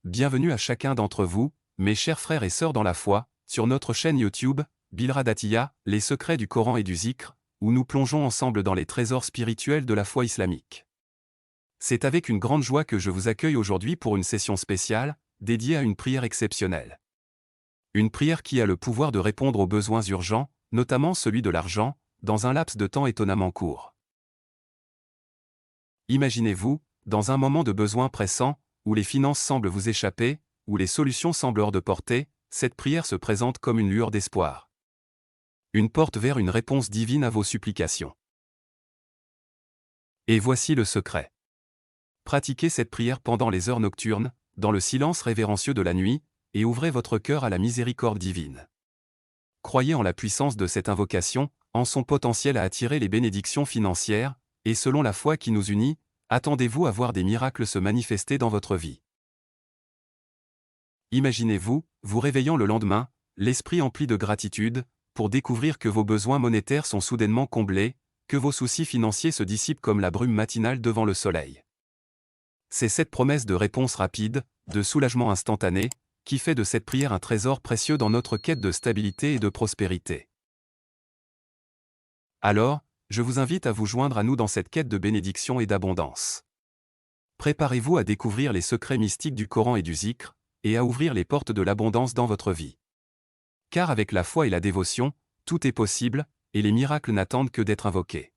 Bienvenue à chacun d'entre vous, mes chers frères et sœurs dans la foi, sur notre chaîne YouTube, Bilrad Atiya, les secrets du Coran et du Zikr, où nous plongeons ensemble dans les trésors spirituels de la foi islamique. C'est avec une grande joie que je vous accueille aujourd'hui pour une session spéciale, dédiée à une prière exceptionnelle. Une prière qui a le pouvoir de répondre aux besoins urgents, notamment celui de l'argent, dans un laps de temps étonnamment court. Imaginez-vous, dans un moment de besoin pressant, où les finances semblent vous échapper, où les solutions semblent hors de portée, cette prière se présente comme une lueur d'espoir. Une porte vers une réponse divine à vos supplications. Et voici le secret. Pratiquez cette prière pendant les heures nocturnes, dans le silence révérencieux de la nuit, et ouvrez votre cœur à la miséricorde divine. Croyez en la puissance de cette invocation, en son potentiel à attirer les bénédictions financières, et selon la foi qui nous unit, attendez-vous à voir des miracles se manifester dans votre vie. Imaginez-vous, vous réveillant le lendemain, l'esprit empli de gratitude, pour découvrir que vos besoins monétaires sont soudainement comblés, que vos soucis financiers se dissipent comme la brume matinale devant le soleil. C'est cette promesse de réponse rapide, de soulagement instantané, qui fait de cette prière un trésor précieux dans notre quête de stabilité et de prospérité. Alors, je vous invite à vous joindre à nous dans cette quête de bénédiction et d'abondance. Préparez-vous à découvrir les secrets mystiques du Coran et du Zikr, et à ouvrir les portes de l'abondance dans votre vie. Car avec la foi et la dévotion, tout est possible, et les miracles n'attendent que d'être invoqués.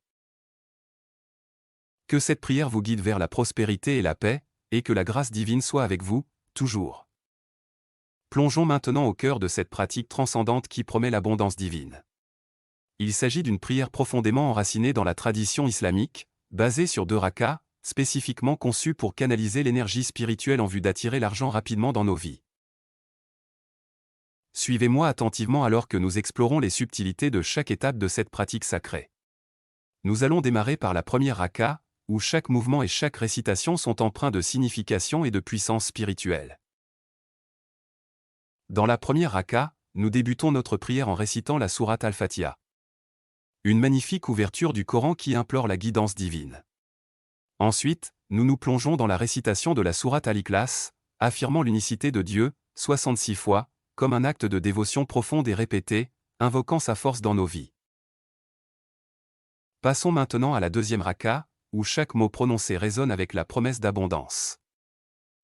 Que cette prière vous guide vers la prospérité et la paix, et que la grâce divine soit avec vous, toujours. Plongeons maintenant au cœur de cette pratique transcendante qui promet l'abondance divine. Il s'agit d'une prière profondément enracinée dans la tradition islamique, basée sur 2 rakas, spécifiquement conçus pour canaliser l'énergie spirituelle en vue d'attirer l'argent rapidement dans nos vies. Suivez-moi attentivement alors que nous explorons les subtilités de chaque étape de cette pratique sacrée. Nous allons démarrer par la première raka, où chaque mouvement et chaque récitation sont empreints de signification et de puissance spirituelle. Dans la première raka, nous débutons notre prière en récitant la sourate Al-Fatiha. Une magnifique ouverture du Coran qui implore la guidance divine. Ensuite, nous nous plongeons dans la récitation de la sourate Al-Ikhlas, affirmant l'unicité de Dieu, 66 fois, comme un acte de dévotion profonde et répété, invoquant sa force dans nos vies. Passons maintenant à la deuxième raka, où chaque mot prononcé résonne avec la promesse d'abondance.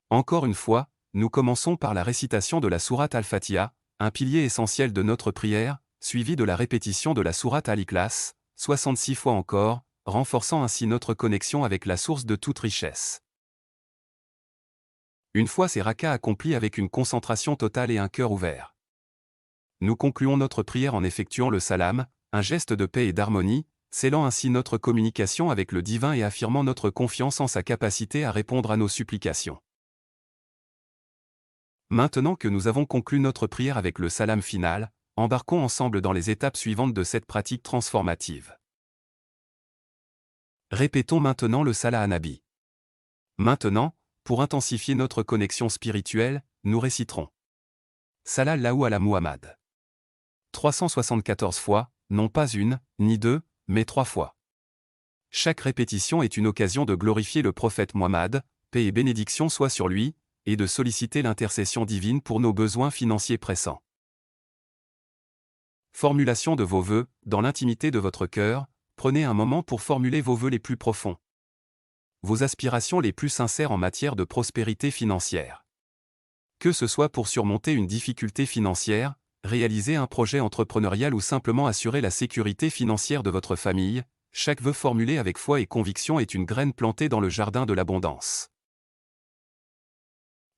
Encore une fois, nous commençons par la récitation de la sourate Al-Fatiha, un pilier essentiel de notre prière, suivi de la répétition de la sourate Al-Ikhlas, 66 fois encore, renforçant ainsi notre connexion avec la source de toute richesse. Une fois ces rakas accomplis avec une concentration totale et un cœur ouvert, nous concluons notre prière en effectuant le salam, un geste de paix et d'harmonie, scellant ainsi notre communication avec le divin et affirmant notre confiance en sa capacité à répondre à nos supplications. Maintenant que nous avons conclu notre prière avec le salam final, embarquons ensemble dans les étapes suivantes de cette pratique transformative. Répétons maintenant le Salat an-Nabi. Maintenant, pour intensifier notre connexion spirituelle, nous réciterons Sallallahu ala Muhammad. 374 fois, non pas une, ni 2, mais 3 fois. Chaque répétition est une occasion de glorifier le prophète Muhammad, paix et bénédiction soient sur lui, et de solliciter l'intercession divine pour nos besoins financiers pressants. Formulation de vos vœux, dans l'intimité de votre cœur, prenez un moment pour formuler vos vœux les plus profonds. Vos aspirations les plus sincères en matière de prospérité financière. Que ce soit pour surmonter une difficulté financière, réaliser un projet entrepreneurial ou simplement assurer la sécurité financière de votre famille, chaque vœu formulé avec foi et conviction est une graine plantée dans le jardin de l'abondance.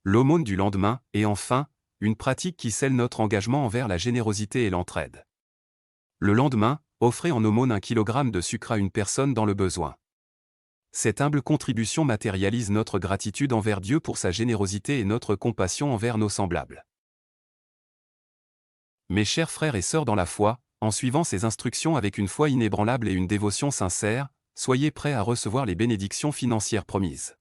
L'aumône du lendemain, et enfin, une pratique qui scelle notre engagement envers la générosité et l'entraide. Le lendemain, offrez en aumône 1 kg de sucre à une personne dans le besoin. Cette humble contribution matérialise notre gratitude envers Dieu pour sa générosité et notre compassion envers nos semblables. Mes chers frères et sœurs dans la foi, en suivant ces instructions avec une foi inébranlable et une dévotion sincère, soyez prêts à recevoir les bénédictions financières promises.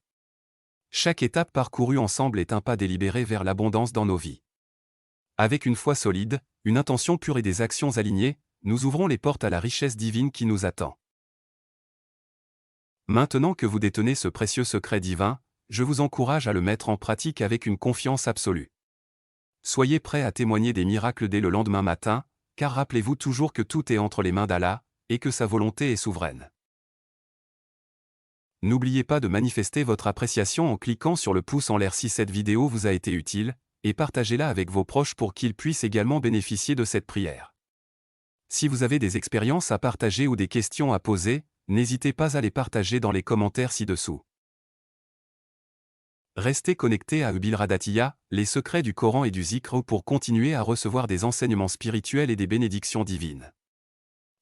Chaque étape parcourue ensemble est un pas délibéré vers l'abondance dans nos vies. Avec une foi solide, une intention pure et des actions alignées, nous ouvrons les portes à la richesse divine qui nous attend. Maintenant que vous détenez ce précieux secret divin, je vous encourage à le mettre en pratique avec une confiance absolue. Soyez prêts à témoigner des miracles dès le lendemain matin, car rappelez-vous toujours que tout est entre les mains d'Allah, et que sa volonté est souveraine. N'oubliez pas de manifester votre appréciation en cliquant sur le pouce en l'air si cette vidéo vous a été utile, et partagez-la avec vos proches pour qu'ils puissent également bénéficier de cette prière. Si vous avez des expériences à partager ou des questions à poser, n'hésitez pas à les partager dans les commentaires ci-dessous. Restez connectés à Bilradatiya, les secrets du Coran et du Zikr pour continuer à recevoir des enseignements spirituels et des bénédictions divines.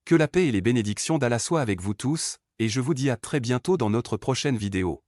Que la paix et les bénédictions d'Allah soient avec vous tous, et je vous dis à très bientôt dans notre prochaine vidéo.